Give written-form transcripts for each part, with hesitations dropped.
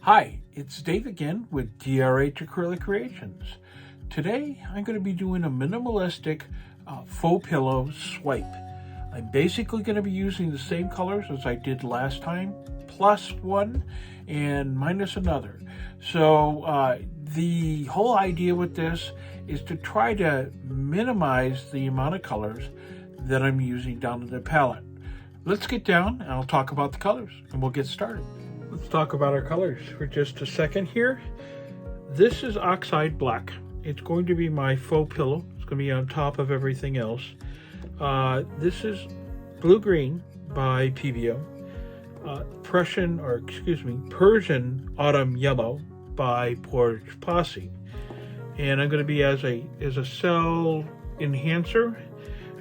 Hi, it's Dave again with DRH Acrylic Creations. Today I'm going to be doing a minimalistic faux pillow swipe. I'm basically going to be using the same colors as I did last time, plus one and minus another. So the whole idea with this is to try to minimize the amount of colors that I'm using down in the palette. Let's get down and I'll talk about the colors and we'll get started. Let's talk about our colors for just a second here. This is Oxide Black. It's going to be my faux pillow. It's going to be on top of everything else. This is Blue Green by Pebeo. Persian Autumn Yellow by Posse. And I'm going to be as a cell enhancer.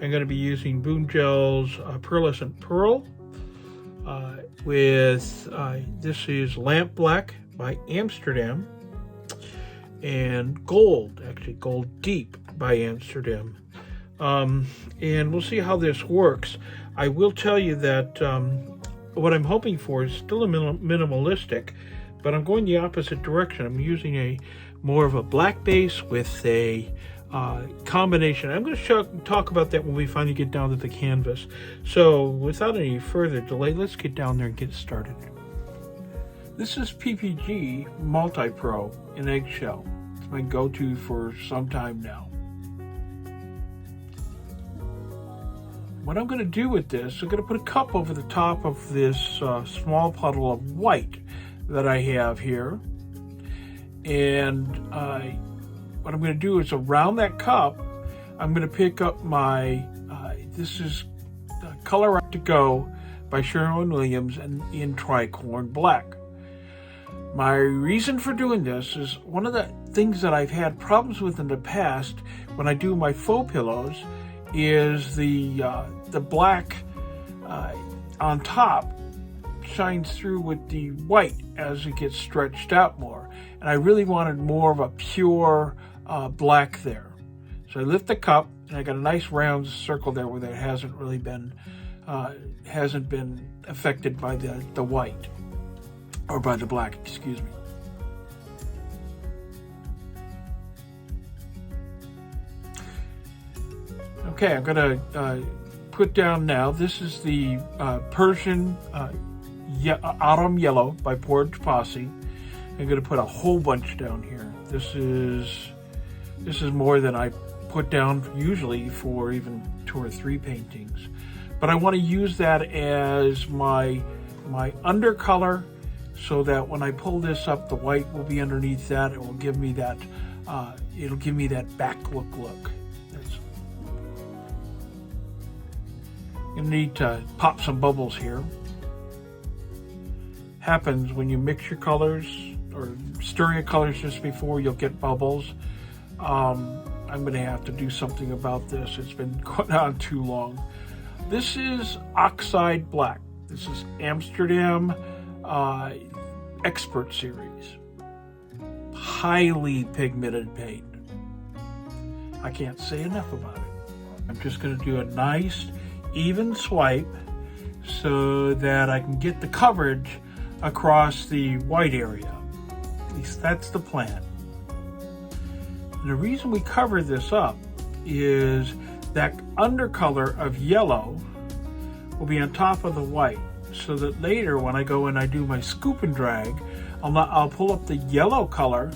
I'm going to be using Boom Gel's Pearlescent Pearl. This is Lamp Black by Amsterdam, and Gold Deep by Amsterdam. And we'll see how this works. I will tell you that what I'm hoping for is still a minimalistic, but I'm going the opposite direction. I'm using more of a black base with a combination. I'm going to talk about that when we finally get down to the canvas. So without any further delay, let's get down there and get started. This is PPG Multi-Pro in eggshell. It's my go-to for some time now. What I'm going to do with this, I'm going to put a cup over the top of this small puddle of white that I have here. And what I'm going to do is around that cup, I'm going to pick up my, this is the Color to Go by Sherwin-Williams and in Tricorn Black. My reason for doing this is one of the things that I've had problems with in the past when I do my faux pillows is the black on top shines through with the white as it gets stretched out more. And I really wanted more of a pure black there. So I lift the cup and I got a nice round circle there where that hasn't really been affected by the white or by the black, excuse me. Okay, I'm gonna put down now, this is the Persian Autumn Yellow by Posse. I'm going to put a whole bunch down here. This is more than I put down usually for even 2 or 3 paintings. But I want to use that as my undercolor so that when I pull this up, the white will be underneath that. It will give me that it'll give me that backlook look. I'm going to need to pop some bubbles here. Happens when you mix your colors or stir your colors just before, you'll get bubbles. I'm going to have to do something about this. It's been going on too long. This is Oxide Black. This is Amsterdam Expert Series. Highly pigmented paint. I can't say enough about it. I'm just going to do a nice even swipe so that I can get the coverage across the white area. At least that's the plan. And the reason we cover this up is that undercolor of yellow will be on top of the white, so that later when I go and I do my scoop and drag, I'll pull up the yellow color,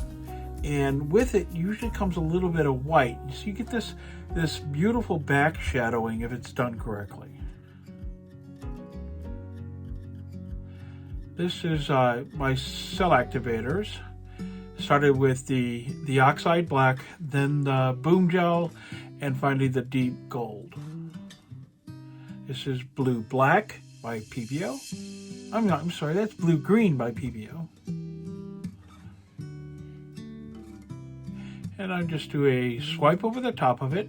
and with it usually comes a little bit of white. So you get this beautiful back shadowing if it's done correctly. This is my cell activators. Started with the Oxide Black, then the Boom Gel, and finally the Deep Gold. This is Blue Black by Pebeo. I'm sorry, that's Blue Green by Pebeo. And I just do a swipe over the top of it.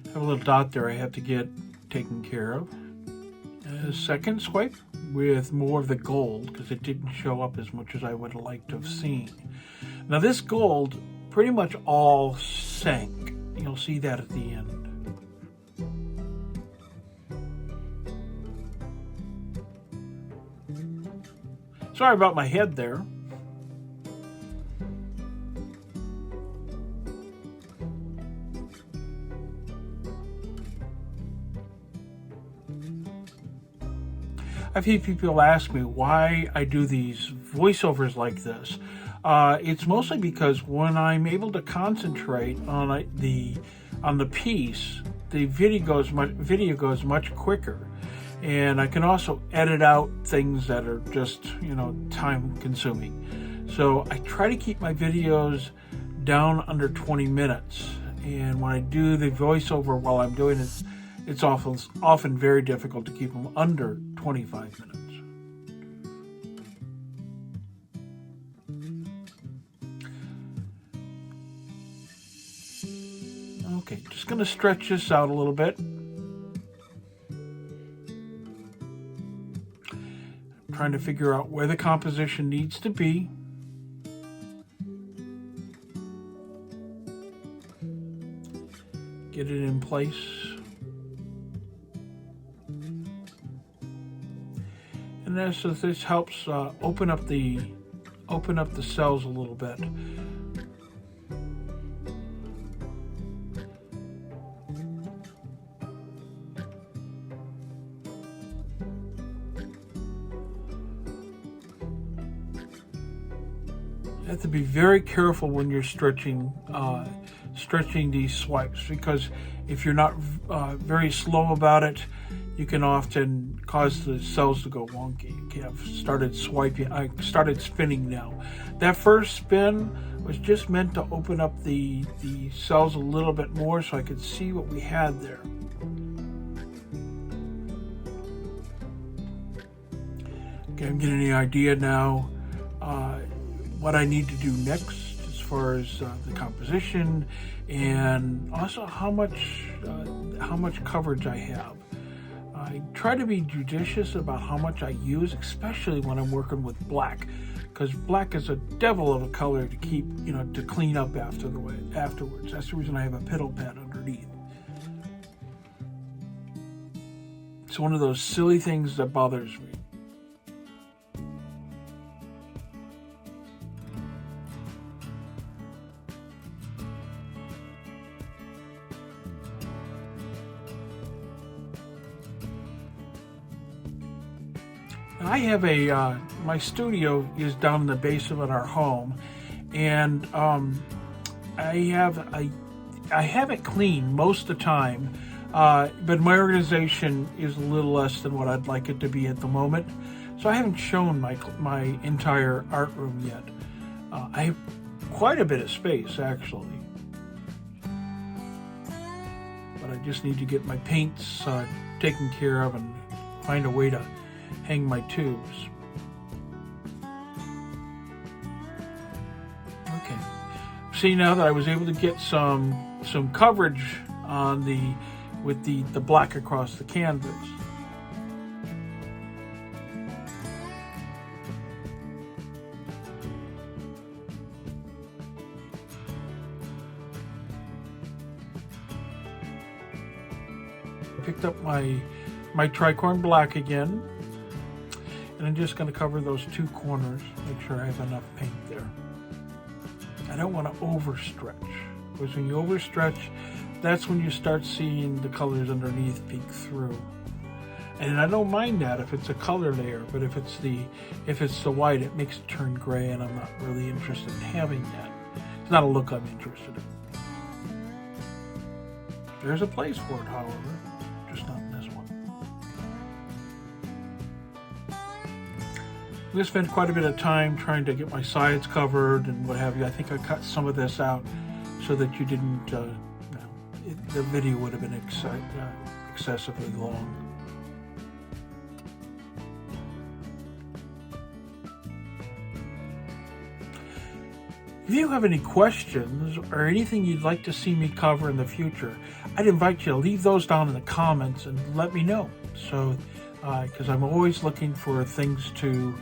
Have a little dot there I have to get taken care of. A second swipe with more of the gold because it didn't show up as much as I would have liked to have seen. Now this gold pretty much all sank. You'll see that at the end. Sorry about my head there. I've had people ask me why I do these voiceovers like this. It's mostly because when I'm able to concentrate on the piece, the video goes much quicker, and I can also edit out things that are just time consuming. So I try to keep my videos down under 20 minutes, and when I do the voiceover while I'm doing it, it's often very difficult to keep them under 25 minutes. Okay, just going to stretch this out a little bit. I'm trying to figure out where the composition needs to be. Get it in place. And this helps open up the cells a little bit. You have to be very careful when you're stretching these swipes, because if you're not very slow about it, you can often cause the cells to go wonky. I've started swiping. I started spinning now. That first spin was just meant to open up the cells a little bit more so I could see what we had there. Okay, I'm getting the idea now what I need to do next as far as the composition, and also how much coverage I have. I try to be judicious about how much I use, especially when I'm working with black, because black is a devil of a color to keep, to clean up afterwards. That's the reason I have a piddle pad underneath. It's one of those silly things that bothers me. I have my studio is down in the basement of our home, and I have it clean most of the time, but my organization is a little less than what I'd like it to be at the moment, so I haven't shown my entire art room yet. I have quite a bit of space, actually, but I just need to get my paints taken care of and find a way to hang my tubes. Okay. See, now that I was able to get some coverage on with the black across the canvas. I picked up my Tricorn Black again. And I'm just going to cover those two corners, make sure I have enough paint there. I don't want to overstretch, because when you overstretch, that's when you start seeing the colors underneath peek through. And I don't mind that if it's a color layer, but if it's the white, it makes it turn gray, and I'm not really interested in having that. It's not a look I'm interested in. There's a place for it, however, just not in this one. I'm going to spend quite a bit of time trying to get my sides covered and what have you. I think I cut some of this out so that you didn't, the video would have been excessively long. If you have any questions or anything you'd like to see me cover in the future, I'd invite you to leave those down in the comments and let me know. So, because I'm always looking for things to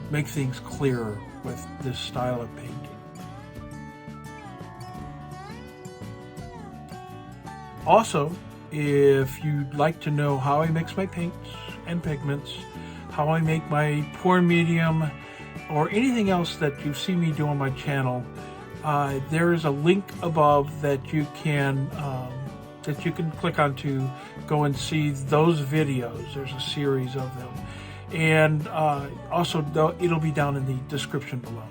make things clearer with this style of painting. Also, if you'd like to know how I mix my paints and pigments, how I make my pour medium, or anything else that you see me do on my channel, there is a link above that you can click on to go and see those videos. There's a series of them, and also it'll be down in the description below.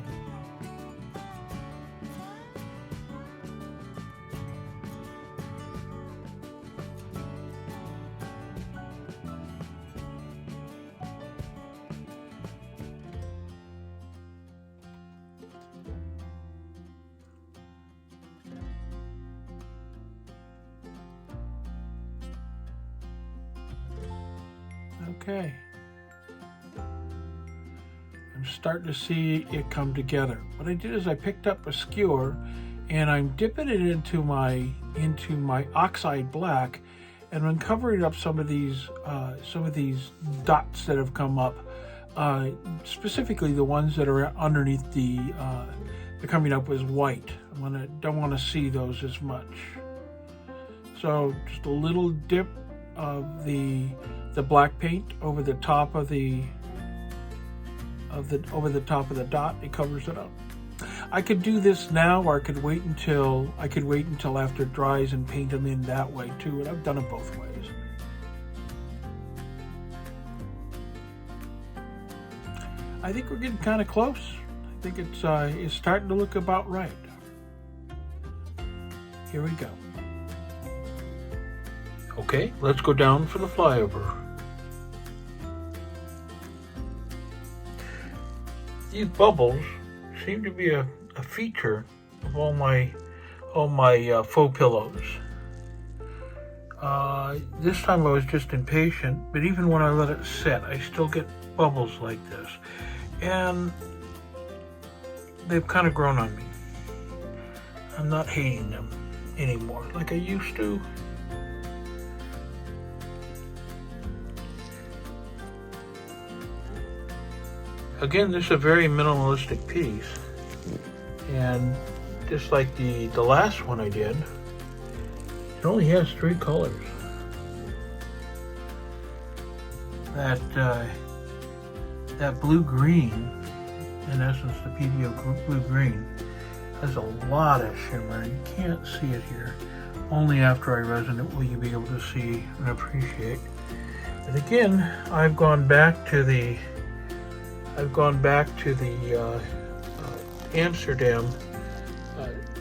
Okay, I'm starting to see it come together. What I did is I picked up a skewer and I'm dipping it into my oxide black, and I'm covering up some of these dots that have come up, specifically the ones that are underneath they're coming up as white. Don't want to see those as much. So just a little dip of the black paint over the top of the dot. It covers it up. I could do this now, or I could wait until after it dries and paint them in that way too, and I've done it both ways. I think we're getting kind of close. I think it's starting to look about right. Here we go. Okay, let's go down for the flyover. These bubbles seem to be a feature of all my faux pillows. This time I was just impatient, but even when I let it set, I still get bubbles like this, and they've kind of grown on me. I'm not hating them anymore like I used to. Again, this is a very minimalistic piece, and just like the last one I did, it only has 3 colors. That blue-green, in essence the Pebeo blue-green, has a lot of shimmer. You can't see it here. Only after I resin it will you be able to see and appreciate. And again, I've gone back to the Amsterdam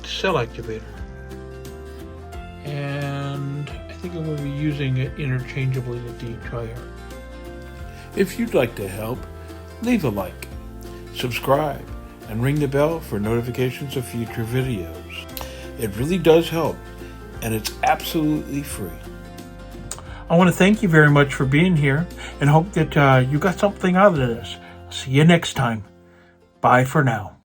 cell activator, and I think I will be using it interchangeably with the dryer. If you'd like to help, leave a like, subscribe, and ring the bell for notifications of future videos. It really does help, and it's absolutely free. I want to thank you very much for being here, and hope that you got something out of this. See you next time. Bye for now.